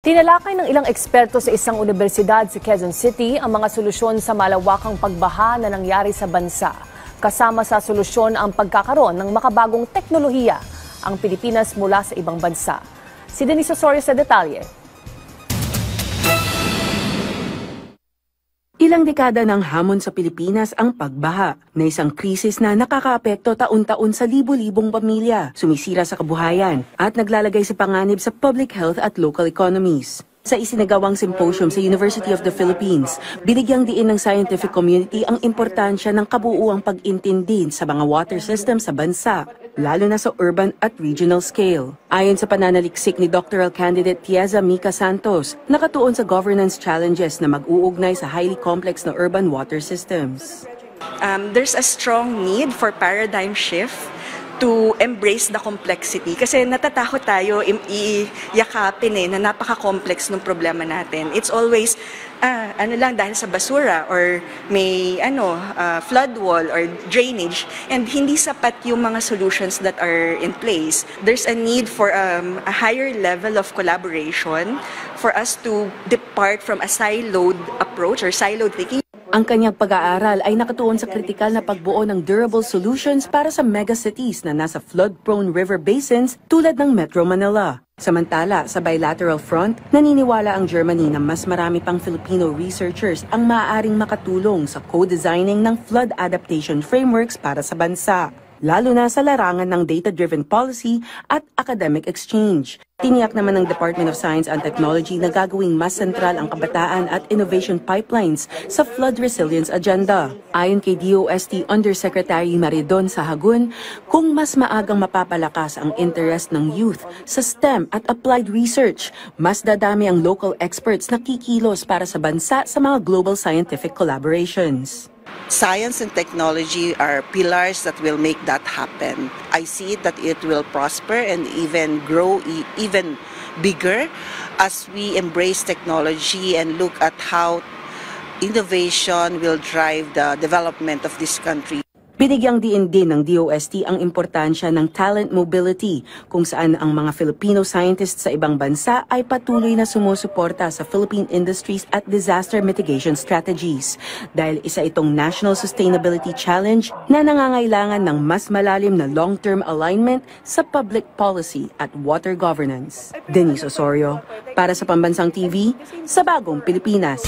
Tinalakay ng ilang eksperto sa isang universidad sa Quezon City ang mga solusyon sa malawakang pagbaha na nangyari sa bansa. Kasama sa solusyon ang pagkakaroon ng makabagong teknolohiya ang Pilipinas mula sa ibang bansa. Si Denise Osorio sa detalye. Ilang dekada ng hamon sa Pilipinas ang pagbaha, na isang krisis na nakakaapekto taon-taon sa libo-libong pamilya, sumisira sa kabuhayan at naglalagay sa panganib sa public health at local economies. Sa isinagawang symposium sa University of the Philippines, binigyang diin ng scientific community ang importansya ng kabuuang pag-intindi sa mga water system sa bansa, lalo na sa urban at regional scale. Ayon sa pananaliksik ni doctoral candidate Tieza Mica Santos, nakatuon sa governance challenges na mag-uugnay sa highly complex na urban water systems. There's a strong need for paradigm shift to embrace the complexity. Kasi natatakot tayo iyakapin na napaka-complex ng problema natin. It's always, dahil sa basura or may flood wall or drainage, and hindi sapat yung mga solutions that are in place. There's a need for a higher level of collaboration for us to depart from a siloed approach or siloed thinking. Ang kanyang pag-aaral ay nakatuon sa kritikal na pagbuo ng durable solutions para sa megacities na nasa flood-prone river basins tulad ng Metro Manila. Samantala, sa bilateral front, naniniwala ang Germany na mas marami pang Filipino researchers ang maaaring makatulong sa co-designing ng flood adaptation frameworks para sa bansa, lalo na sa larangan ng data-driven policy at academic exchange. Tiniyak naman ng Department of Science and Technology na gagawing mas sentral ang kabataan at innovation pipelines sa flood resilience agenda. Ayon kay DOST Undersecretary Maridon Sahagun, kung mas maagang mapapalakas ang interest ng youth sa STEM at applied research, mas dadami ang local experts na kikilos para sa bansa sa mga global scientific collaborations. Science and technology are pillars that will make that happen. I see that it will prosper and even grow even bigger as we embrace technology and look at how innovation will drive the development of this country. Binigyang diin din ng DOST ang importansya ng talent mobility, kung saan ang mga Filipino scientists sa ibang bansa ay patuloy na sumusuporta sa Philippine industries at disaster mitigation strategies, dahil isa itong national sustainability challenge na nangangailangan ng mas malalim na long-term alignment sa public policy at water governance. Denise Osorio, para sa Pambansang TV, sa Bagong Pilipinas.